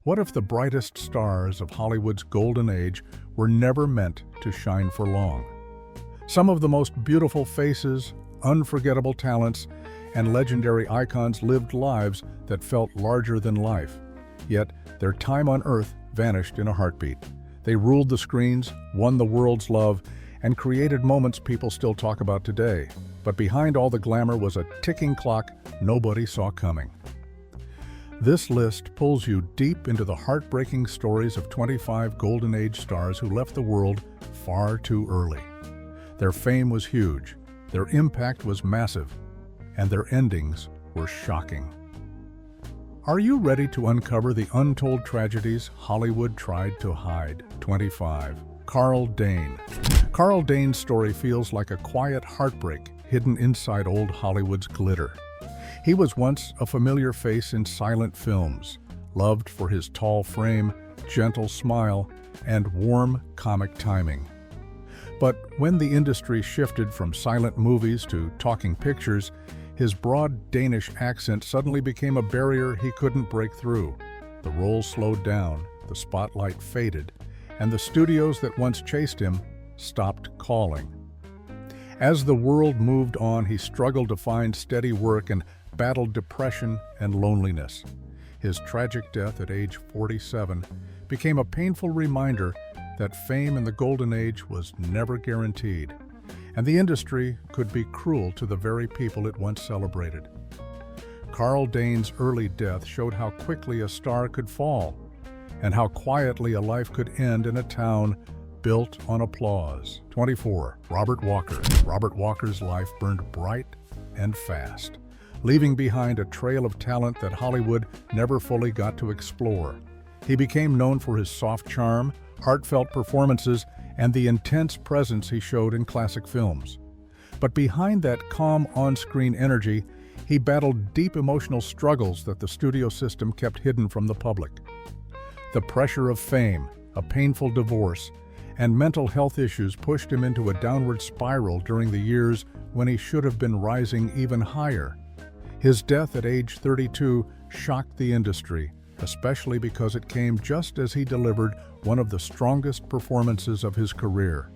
What if the brightest stars of Hollywood's golden age were never meant to shine for long? Some of the most beautiful faces, unforgettable talents, and legendary icons lived lives that felt larger than life. Yet, their time on Earth vanished in a heartbeat. They ruled the screens, won the world's love, and created moments people still talk about today. But behind all the glamour was a ticking clock nobody saw coming. This list pulls you deep into the heartbreaking stories of 25 Golden Age stars who left the world far too early. Their fame was huge, their impact was massive, and their endings were shocking. Are you ready to uncover the untold tragedies Hollywood tried to hide? 25. Carl Dane. Carl Dane's story feels like a quiet heartbreak hidden inside old Hollywood's glitter. He was once a familiar face in silent films, loved for his tall frame, gentle smile, and warm comic timing. But when the industry shifted from silent movies to talking pictures, his broad Danish accent suddenly became a barrier he couldn't break through. The roles slowed down, the spotlight faded, and the studios that once chased him stopped calling. As the world moved on, he struggled to find steady work and battled depression and loneliness. His tragic death at age 47 became a painful reminder that fame in the Golden Age was never guaranteed, and the industry could be cruel to the very people it once celebrated. Carl Dane's early death showed how quickly a star could fall, and how quietly a life could end in a town built on applause. 24. Robert Walker. Robert Walker's life burned bright and fast, leaving behind a trail of talent that Hollywood never fully got to explore. He became known for his soft charm, heartfelt performances, and the intense presence he showed in classic films. But behind that calm on-screen energy, he battled deep emotional struggles that the studio system kept hidden from the public. The pressure of fame, a painful divorce, and mental health issues pushed him into a downward spiral during the years when he should have been rising even higher. His death at age 32 shocked the industry, especially because it came just as he delivered one of the strongest performances of his career.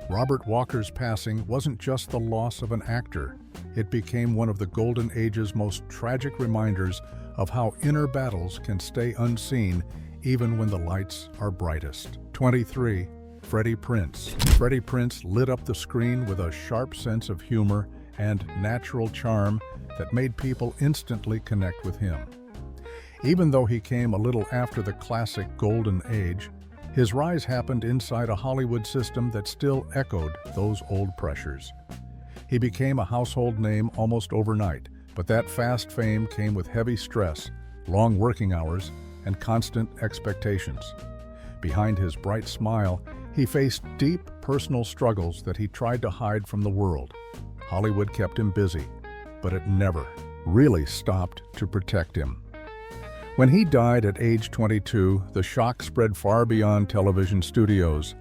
Robert Walker's passing wasn't just the loss of an actor. It became one of the Golden Age's most tragic reminders of how inner battles can stay unseen even when the lights are brightest. 23. Freddie Prinze. Freddie Prinze lit up the screen with a sharp sense of humor and natural charm that made people instantly connect with him. Even though he came a little after the classic Golden Age, his rise happened inside a Hollywood system that still echoed those old pressures. He became a household name almost overnight, but that fast fame came with heavy stress, long working hours, and constant expectations. Behind his bright smile, he faced deep personal struggles that he tried to hide from the world. Hollywood kept him busy, but it never really stopped to protect him. When he died at age 22, the shock spread far beyond television studios.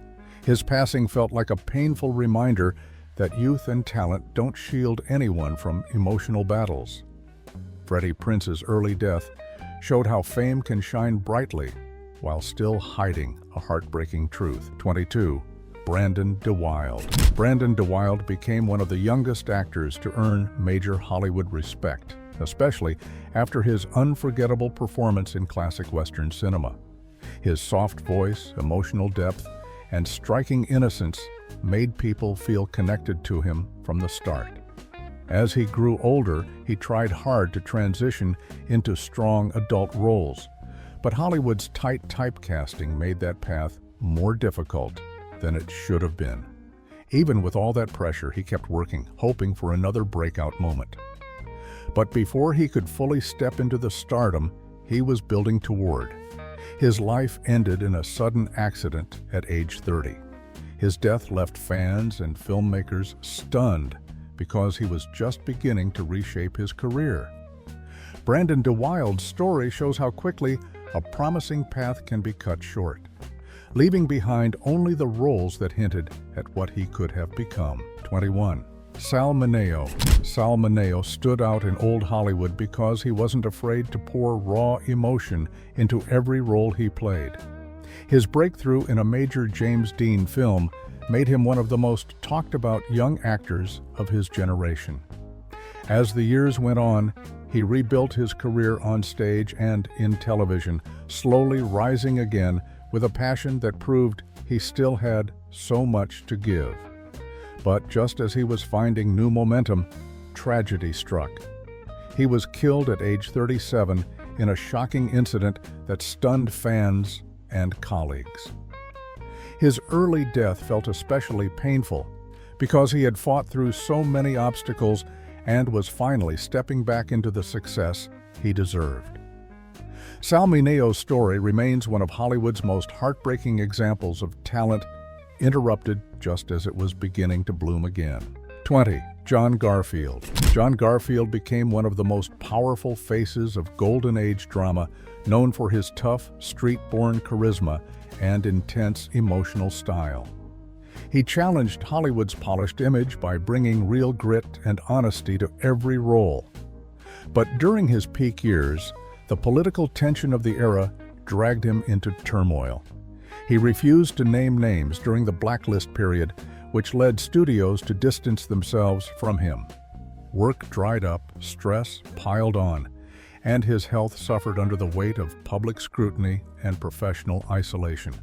His passing felt like a painful reminder that youth and talent don't shield anyone from emotional battles. Freddie Prinze's early death showed how fame can shine brightly while still hiding a heartbreaking truth. 22. Brandon DeWilde. Brandon DeWilde became one of the youngest actors to earn major Hollywood respect, especially after his unforgettable performance in classic Western cinema. His soft voice, emotional depth, and striking innocence made people feel connected to him from the start. As he grew older, he tried hard to transition into strong adult roles, but Hollywood's tight typecasting made that path more difficult than it should have been. Even with all that pressure, he kept working, hoping for another breakout moment. But before he could fully step into the stardom he was building toward, his life ended in a sudden accident at age 30. His death left fans and filmmakers stunned because he was just beginning to reshape his career. Brandon DeWilde's story shows how quickly a promising path can be cut short, leaving behind only the roles that hinted at what he could have become. 21. Sal Mineo. Sal Mineo stood out in old Hollywood because he wasn't afraid to pour raw emotion into every role he played. His breakthrough in a major James Dean film made him one of the most talked-about young actors of his generation. As the years went on, he rebuilt his career on stage and in television, slowly rising again with a passion that proved he still had so much to give. But just as he was finding new momentum, tragedy struck. He was killed at age 37 in a shocking incident that stunned fans and colleagues. His early death felt especially painful because he had fought through so many obstacles and was finally stepping back into the success he deserved. Sal Mineo's story remains one of Hollywood's most heartbreaking examples of talent interrupted just as it was beginning to bloom again. 20. John Garfield. John Garfield became one of the most powerful faces of Golden Age drama, known for his tough, street-born charisma and intense emotional style. He challenged Hollywood's polished image by bringing real grit and honesty to every role. But during his peak years, the political tension of the era dragged him into turmoil. He refused to name names during the blacklist period, which led studios to distance themselves from him. Work dried up, stress piled on, and his health suffered under the weight of public scrutiny and professional isolation.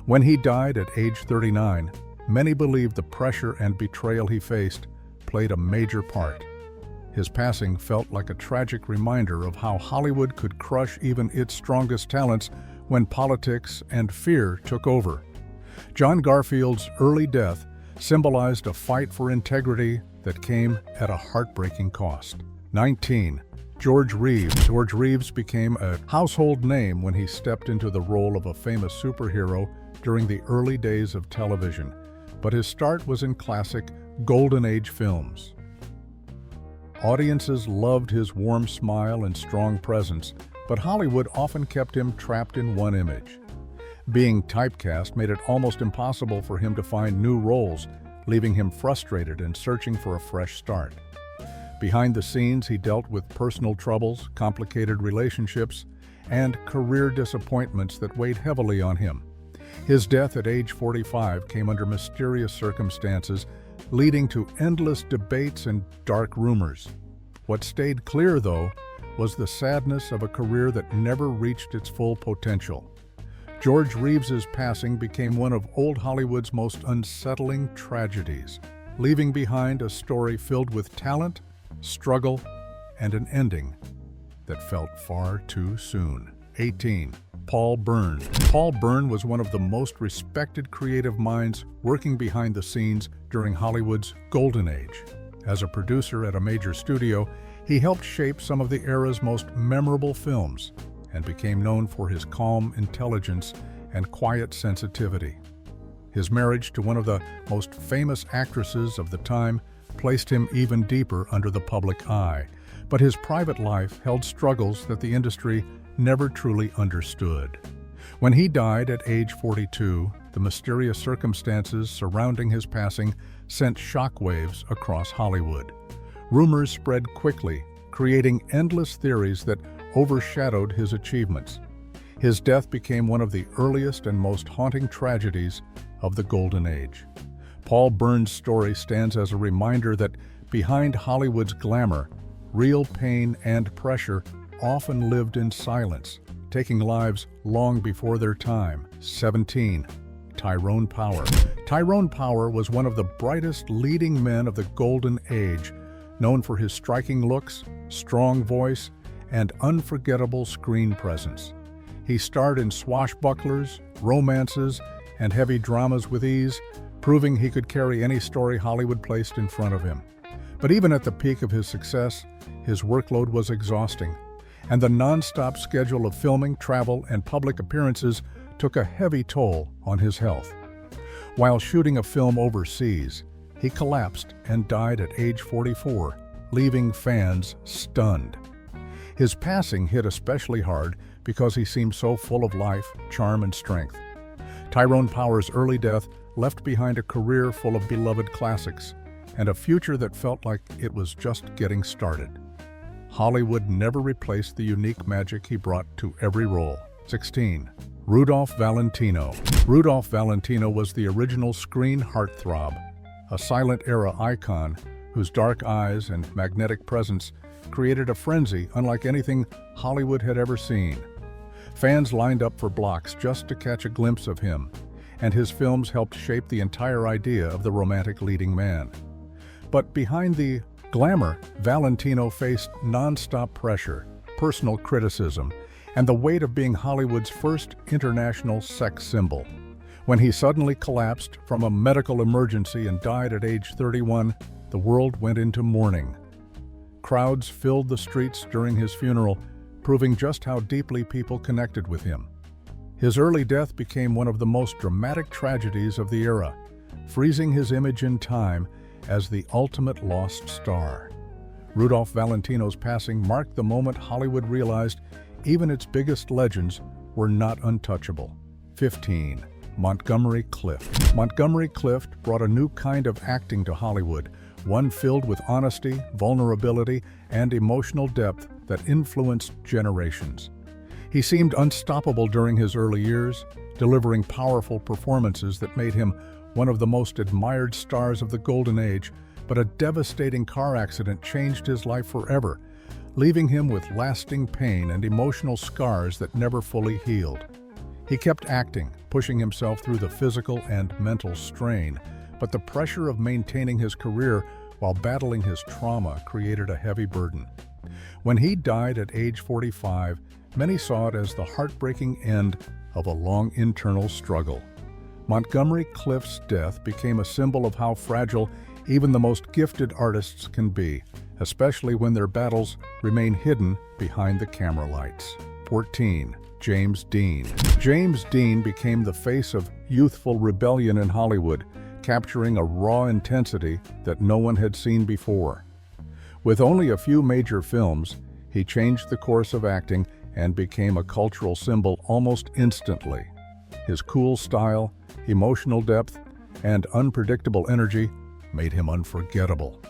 When he died at age 39, many believe the pressure and betrayal he faced played a major part. His passing felt like a tragic reminder of how Hollywood could crush even its strongest talents when politics and fear took over. John Garfield's early death symbolized a fight for integrity that came at a heartbreaking cost. 19. George Reeves. George Reeves became a household name when he stepped into the role of a famous superhero during the early days of television, but his start was in classic Golden Age films. Audiences loved his warm smile and strong presence, but Hollywood often kept him trapped in one image. Being typecast made it almost impossible for him to find new roles, leaving him frustrated and searching for a fresh start. Behind the scenes, he dealt with personal troubles, complicated relationships, and career disappointments that weighed heavily on him. His death at age 45 came under mysterious circumstances, leading to endless debates and dark rumors. What stayed clear, though, was the sadness of a career that never reached its full potential. George Reeves's passing became one of old Hollywood's most unsettling tragedies, leaving behind a story filled with talent, struggle, and an ending that felt far too soon. 18. Paul Bern. Paul Bern was one of the most respected creative minds working behind the scenes during Hollywood's Golden Age. As a producer at a major studio, he helped shape some of the era's most memorable films and became known for his calm intelligence and quiet sensitivity. His marriage to one of the most famous actresses of the time placed him even deeper under the public eye, but his private life held struggles that the industry never truly understood. When he died at age 42, the mysterious circumstances surrounding his passing sent shockwaves across Hollywood. Rumors spread quickly, creating endless theories that overshadowed his achievements. His death became one of the earliest and most haunting tragedies of the Golden Age. Paul Bern's story stands as a reminder that behind Hollywood's glamour, real pain and pressure often lived in silence, taking lives long before their time. 17. Tyrone Power. Tyrone Power was one of the brightest leading men of the Golden Age, known for his striking looks, strong voice, and unforgettable screen presence. He starred in swashbucklers, romances, and heavy dramas with ease, proving he could carry any story Hollywood placed in front of him. But even at the peak of his success, his workload was exhausting, and the non-stop schedule of filming, travel, and public appearances took a heavy toll on his health. While shooting a film overseas, he collapsed and died at age 44, leaving fans stunned. His passing hit especially hard because he seemed so full of life, charm, and strength. Tyrone Power's early death left behind a career full of beloved classics, and a future that felt like it was just getting started. Hollywood never replaced the unique magic he brought to every role. 16. Rudolph Valentino. Rudolph Valentino was the original screen heartthrob, a silent-era icon whose dark eyes and magnetic presence created a frenzy unlike anything Hollywood had ever seen. Fans lined up for blocks just to catch a glimpse of him, and his films helped shape the entire idea of the romantic leading man. But behind the glamour, Valentino faced non-stop pressure, personal criticism, and the weight of being Hollywood's first international sex symbol. When he suddenly collapsed from a medical emergency and died at age 31, the world went into mourning. Crowds filled the streets during his funeral, proving just how deeply people connected with him. His early death became one of the most dramatic tragedies of the era, freezing his image in time as the ultimate lost star. Rudolph Valentino's passing marked the moment Hollywood realized even its biggest legends were not untouchable. 15. Montgomery Clift. Montgomery Clift brought a new kind of acting to Hollywood, one filled with honesty, vulnerability, and emotional depth that influenced generations. He seemed unstoppable during his early years, delivering powerful performances that made him one of the most admired stars of the Golden Age, but a devastating car accident changed his life forever, leaving him with lasting pain and emotional scars that never fully healed. He kept acting, pushing himself through the physical and mental strain, but the pressure of maintaining his career while battling his trauma created a heavy burden. When he died at age 45, many saw it as the heartbreaking end of a long internal struggle. Montgomery Clift's death became a symbol of how fragile even the most gifted artists can be, especially when their battles remain hidden behind the camera lights. 14. James Dean. James Dean became the face of youthful rebellion in Hollywood, capturing a raw intensity that no one had seen before. With only a few major films, he changed the course of acting and became a cultural symbol almost instantly. His cool style, emotional depth, and unpredictable energy made him unforgettable.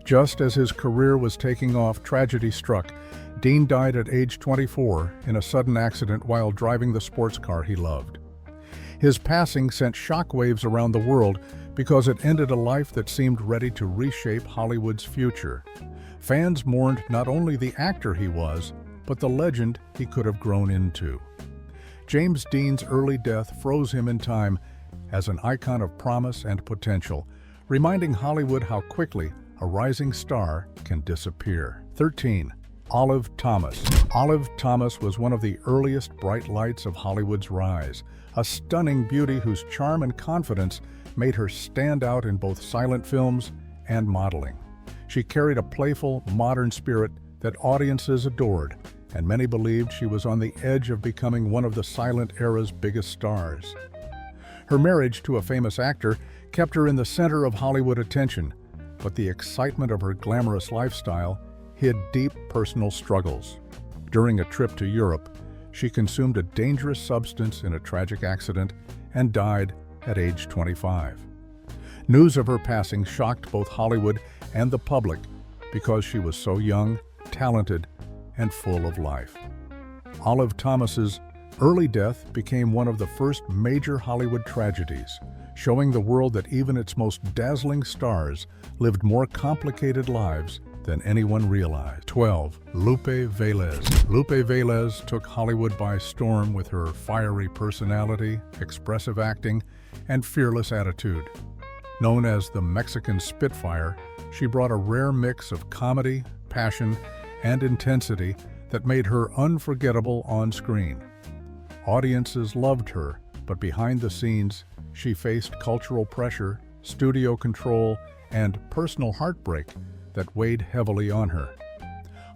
Just as his career was taking off, tragedy struck. Dean died at age 24 in a sudden accident while driving the sports car he loved. His passing sent shockwaves around the world because it ended a life that seemed ready to reshape Hollywood's future. Fans mourned not only the actor he was, but the legend he could have grown into. James Dean's early death froze him in time as an icon of promise and potential, reminding Hollywood how quickly a rising star can disappear. 13. Olive Thomas. Olive Thomas was one of the earliest bright lights of Hollywood's rise, a stunning beauty whose charm and confidence made her stand out in both silent films and modeling. She carried a playful, modern spirit that audiences adored, and many believed she was on the edge of becoming one of the silent era's biggest stars. Her marriage to a famous actor kept her in the center of Hollywood attention, but the excitement of her glamorous lifestyle hid deep personal struggles. During a trip to Europe, she consumed a dangerous substance in a tragic accident and died at age 25. News of her passing shocked both Hollywood and the public because she was so young, talented, and full of life. Olive Thomas's early death became one of the first major Hollywood tragedies, showing the world that even its most dazzling stars lived more complicated lives than anyone realized. 12. Lupe Velez. Lupe Velez took Hollywood by storm with her fiery personality, expressive acting, and fearless attitude. Known as the Mexican Spitfire, she brought a rare mix of comedy, passion, and intensity that made her unforgettable on screen. Audiences loved her, but behind the scenes, she faced cultural pressure, studio control, and personal heartbreak that weighed heavily on her.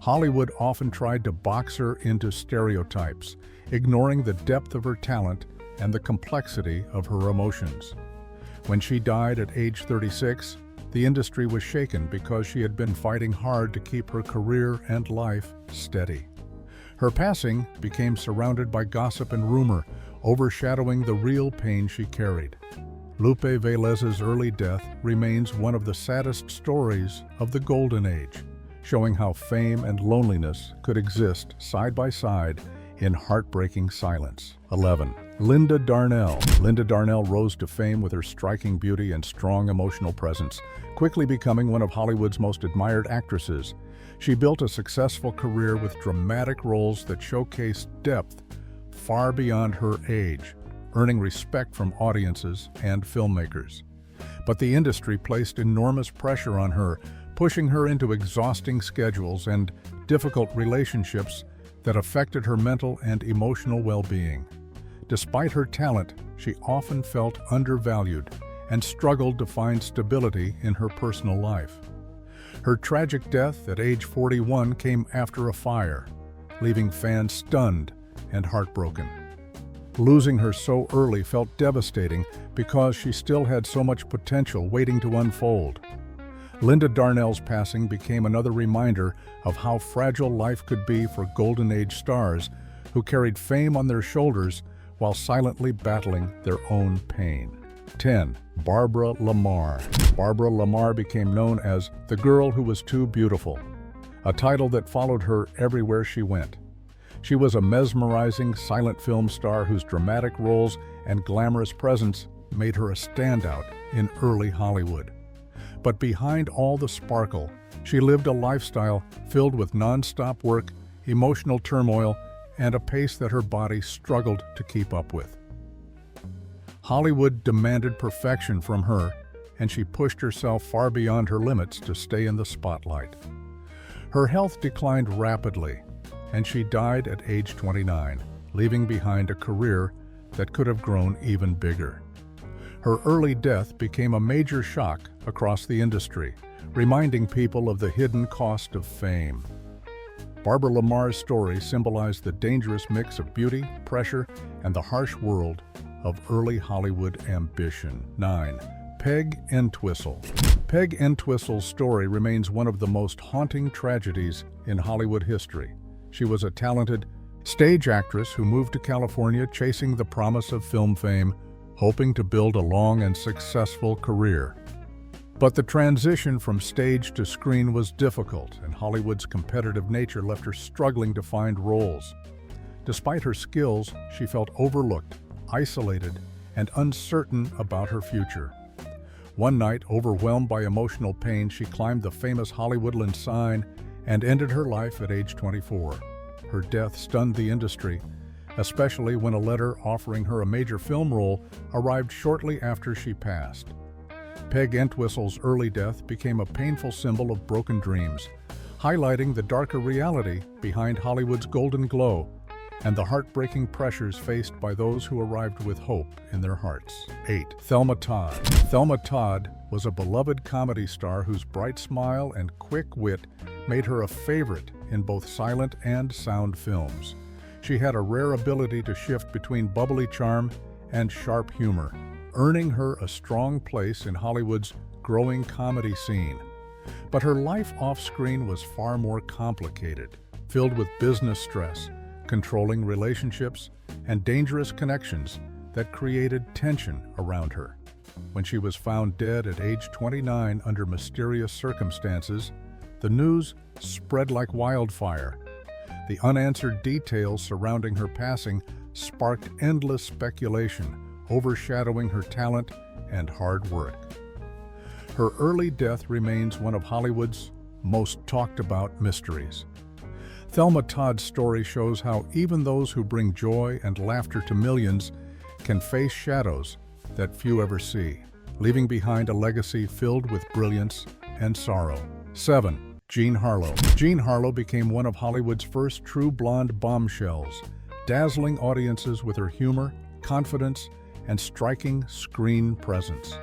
Hollywood often tried to box her into stereotypes, ignoring the depth of her talent and the complexity of her emotions. When she died at age 36, the industry was shaken because she had been fighting hard to keep her career and life steady. Her passing became surrounded by gossip and rumor, overshadowing the real pain she carried. Lupe Velez's early death remains one of the saddest stories of the Golden Age, showing how fame and loneliness could exist side by side in heartbreaking silence. 11. Linda Darnell. Linda Darnell rose to fame with her striking beauty and strong emotional presence, quickly becoming one of Hollywood's most admired actresses. She built a successful career with dramatic roles that showcased depth far beyond her age, earning respect from audiences and filmmakers. But the industry placed enormous pressure on her, pushing her into exhausting schedules and difficult relationships that affected her mental and emotional well-being. Despite her talent, she often felt undervalued and struggled to find stability in her personal life. Her tragic death at age 41 came after a fire, leaving fans stunned and heartbroken. Losing her so early felt devastating because she still had so much potential waiting to unfold. Linda Darnell's passing became another reminder of how fragile life could be for Golden Age stars who carried fame on their shoulders while silently battling their own pain. 10. Barbara Lamar. Barbara Lamar became known as the girl who was too beautiful, a title that followed her everywhere she went. She was a mesmerizing silent film star whose dramatic roles and glamorous presence made her a standout in early Hollywood. But behind all the sparkle, she lived a lifestyle filled with non-stop work, emotional turmoil, and a pace that her body struggled to keep up with. Hollywood demanded perfection from her, and she pushed herself far beyond her limits to stay in the spotlight. Her health declined rapidly, and she died at age 29, leaving behind a career that could have grown even bigger. Her early death became a major shock across the industry, reminding people of the hidden cost of fame. Barbara Lamar's story symbolized the dangerous mix of beauty, pressure, and the harsh world of early Hollywood ambition. 9. Peg Entwistle. Peg Entwistle's story remains one of the most haunting tragedies in Hollywood history. She was a talented stage actress who moved to California chasing the promise of film fame, hoping to build a long and successful career. But the transition from stage to screen was difficult, and Hollywood's competitive nature left her struggling to find roles. Despite her skills, she felt overlooked, isolated, and uncertain about her future. One night, overwhelmed by emotional pain, she climbed the famous Hollywoodland sign and ended her life at age 24. Her death stunned the industry, especially when a letter offering her a major film role arrived shortly after she passed. Peg Entwistle's early death became a painful symbol of broken dreams, highlighting the darker reality behind Hollywood's golden glow and the heartbreaking pressures faced by those who arrived with hope in their hearts. 8. Thelma Todd. Thelma Todd was a beloved comedy star whose bright smile and quick wit made her a favorite in both silent and sound films. She had a rare ability to shift between bubbly charm and sharp humor, earning her a strong place in Hollywood's growing comedy scene. But her life off-screen was far more complicated, filled with business stress, controlling relationships, and dangerous connections that created tension around her. When she was found dead at age 29 under mysterious circumstances, the news spread like wildfire. The unanswered details surrounding her passing sparked endless speculation, overshadowing her talent and hard work. Her early death remains one of Hollywood's most talked about mysteries. Thelma Todd's story shows how even those who bring joy and laughter to millions can face shadows that few ever see, leaving behind a legacy filled with brilliance and sorrow. 7. Jean Harlow. Jean Harlow became one of Hollywood's first true blonde bombshells, dazzling audiences with her humor, confidence, and striking screen presence.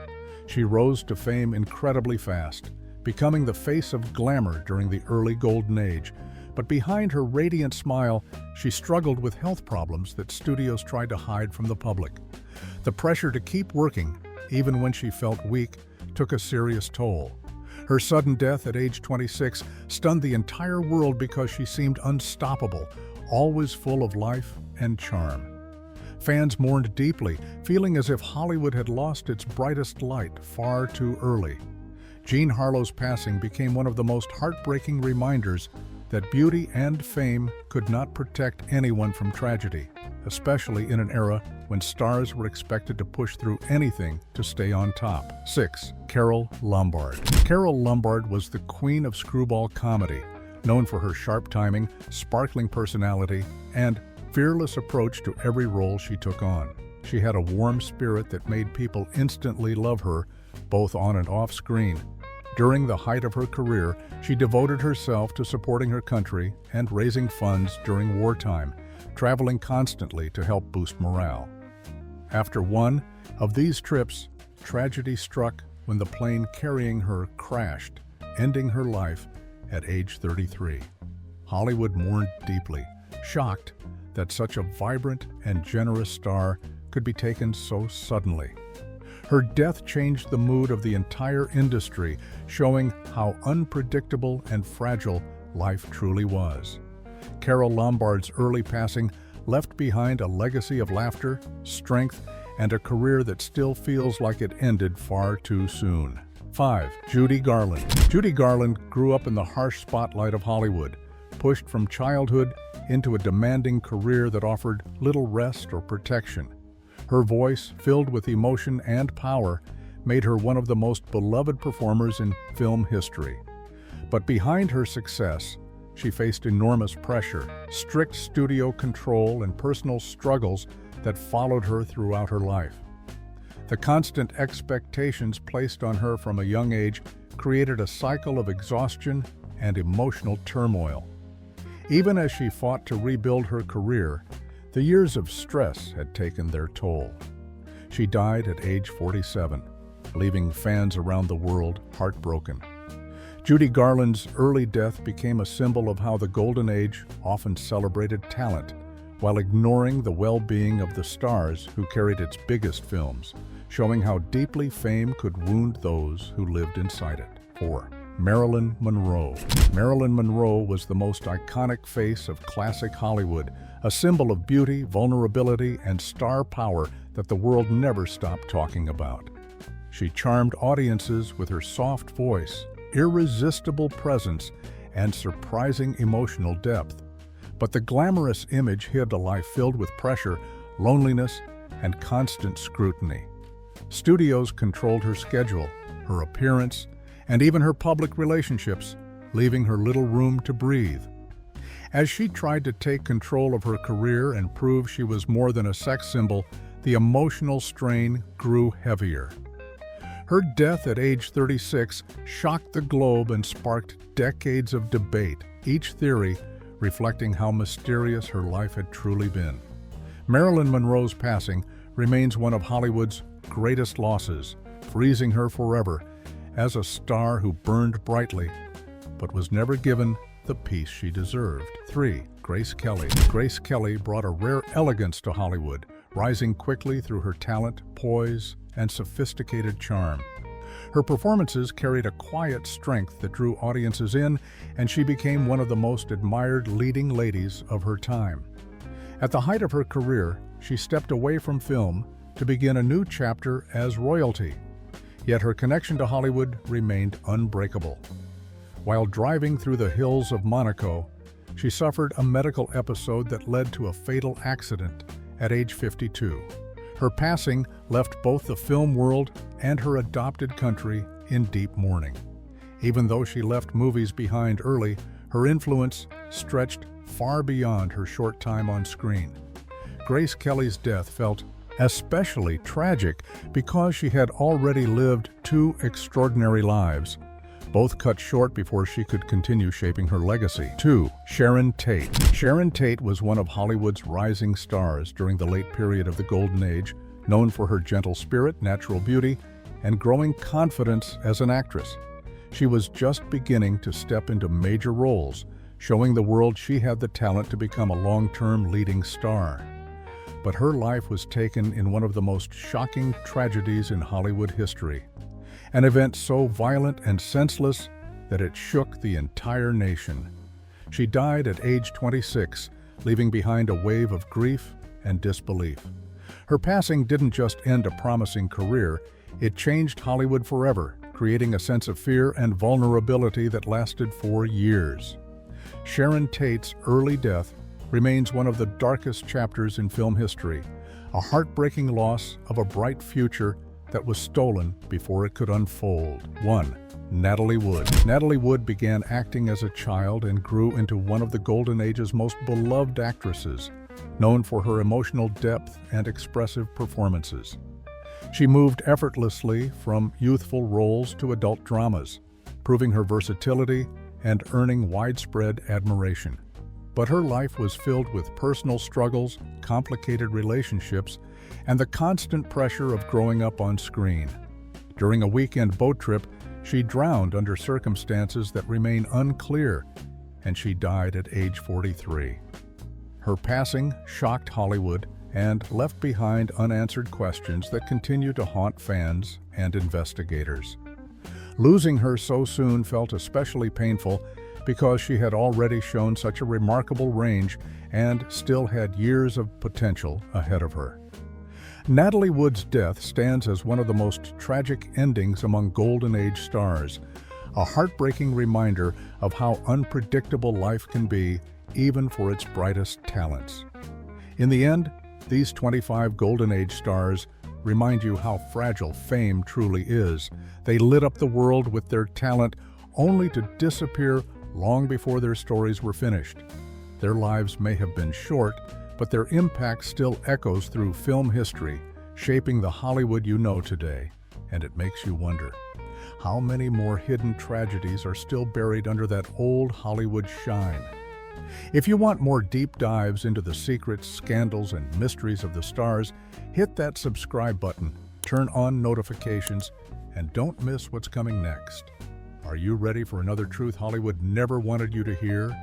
She rose to fame incredibly fast, becoming the face of glamour during the early Golden Age. But behind her radiant smile, she struggled with health problems that studios tried to hide from the public. The pressure to keep working, even when she felt weak, took a serious toll. Her sudden death at age 26 stunned the entire world because she seemed unstoppable, always full of life and charm. Fans mourned deeply, feeling as if Hollywood had lost its brightest light far too early. Jean Harlow's passing became one of the most heartbreaking reminders that beauty and fame could not protect anyone from tragedy, especially in an era when stars were expected to push through anything to stay on top. 6. Carole Lombard. Carole Lombard was the queen of screwball comedy, known for her sharp timing, sparkling personality, and fearless approach to every role she took on. She had a warm spirit that made people instantly love her, both on and off screen. During the height of her career, she devoted herself to supporting her country and raising funds during wartime, traveling constantly to help boost morale. After one of these trips, tragedy struck when the plane carrying her crashed, ending her life at age 33. Hollywood mourned deeply, shocked that such a vibrant and generous star could be taken so suddenly. Her death changed the mood of the entire industry, showing how unpredictable and fragile life truly was. Carole Lombard's early passing left behind a legacy of laughter, strength, and a career that still feels like it ended far too soon. 5. Judy Garland. Judy Garland grew up in the harsh spotlight of Hollywood, pushed from childhood into a demanding career that offered little rest or protection. Her voice, filled with emotion and power, made her one of the most beloved performers in film history. But behind her success, she faced enormous pressure, strict studio control, and personal struggles that followed her throughout her life. The constant expectations placed on her from a young age created a cycle of exhaustion and emotional turmoil. Even as she fought to rebuild her career, the years of stress had taken their toll. She died at age 47, leaving fans around the world heartbroken. Judy Garland's early death became a symbol of how the Golden Age often celebrated talent, while ignoring the well-being of the stars who carried its biggest films, showing how deeply fame could wound those who lived inside it. 4. Marilyn Monroe. Marilyn Monroe was the most iconic face of classic Hollywood, a symbol of beauty, vulnerability, and star power that the world never stopped talking about. She charmed audiences with her soft voice, irresistible presence, and surprising emotional depth. But the glamorous image hid a life filled with pressure, loneliness, and constant scrutiny. Studios controlled her schedule, her appearance, and even her public relationships, leaving her little room to breathe. As she tried to take control of her career and prove she was more than a sex symbol, the emotional strain grew heavier. Her death at age 36 shocked the globe and sparked decades of debate, each theory reflecting how mysterious her life had truly been. Marilyn Monroe's passing remains one of Hollywood's greatest losses, freezing her forever as a star who burned brightly but was never given the peace she deserved. 3. Grace Kelly. Grace Kelly brought a rare elegance to Hollywood, rising quickly through her talent, poise, and sophisticated charm. Her performances carried a quiet strength that drew audiences in, and she became one of the most admired leading ladies of her time. At the height of her career, she stepped away from film to begin a new chapter as royalty. Yet her connection to Hollywood remained unbreakable. While driving through the hills of Monaco, she suffered a medical episode that led to a fatal accident at age 52. Her passing left both the film world and her adopted country in deep mourning. Even though she left movies behind early, her influence stretched far beyond her short time on screen. Grace Kelly's death felt especially tragic because she had already lived two extraordinary lives, both cut short before she could continue shaping her legacy. 2. Sharon Tate. Sharon Tate was one of Hollywood's rising stars during the late period of the Golden Age, known for her gentle spirit, natural beauty, and growing confidence as an actress. She was just beginning to step into major roles, showing the world she had the talent to become a long-term leading star. But her life was taken in one of the most shocking tragedies in Hollywood history. An event so violent and senseless that it shook the entire nation. She died at age 26, leaving behind a wave of grief and disbelief. Her passing didn't just end a promising career, it changed Hollywood forever, creating a sense of fear and vulnerability that lasted for years. Sharon Tate's early death remains one of the darkest chapters in film history, a heartbreaking loss of a bright future that was stolen before it could unfold. 1. Natalie Wood. Natalie Wood began acting as a child and grew into one of the Golden Age's most beloved actresses, known for her emotional depth and expressive performances. She moved effortlessly from youthful roles to adult dramas, proving her versatility and earning widespread admiration. But her life was filled with personal struggles, complicated relationships, and the constant pressure of growing up on screen. During a weekend boat trip, she drowned under circumstances that remain unclear, and she died at age 43. Her passing shocked Hollywood and left behind unanswered questions that continue to haunt fans and investigators. Losing her so soon felt especially painful because she had already shown such a remarkable range and still had years of potential ahead of her. Natalie Wood's death stands as one of the most tragic endings among Golden Age stars, a heartbreaking reminder of how unpredictable life can be, even for its brightest talents. In the end, these 25 Golden Age stars remind you how fragile fame truly is. They lit up the world with their talent only to disappear long before their stories were finished. Their lives may have been short, but their impact still echoes through film history, shaping the Hollywood you know today. And it makes you wonder, how many more hidden tragedies are still buried under that old Hollywood shine? If you want more deep dives into the secrets, scandals, and mysteries of the stars, hit that subscribe button, turn on notifications, and don't miss what's coming next. Are you ready for another truth Hollywood never wanted you to hear?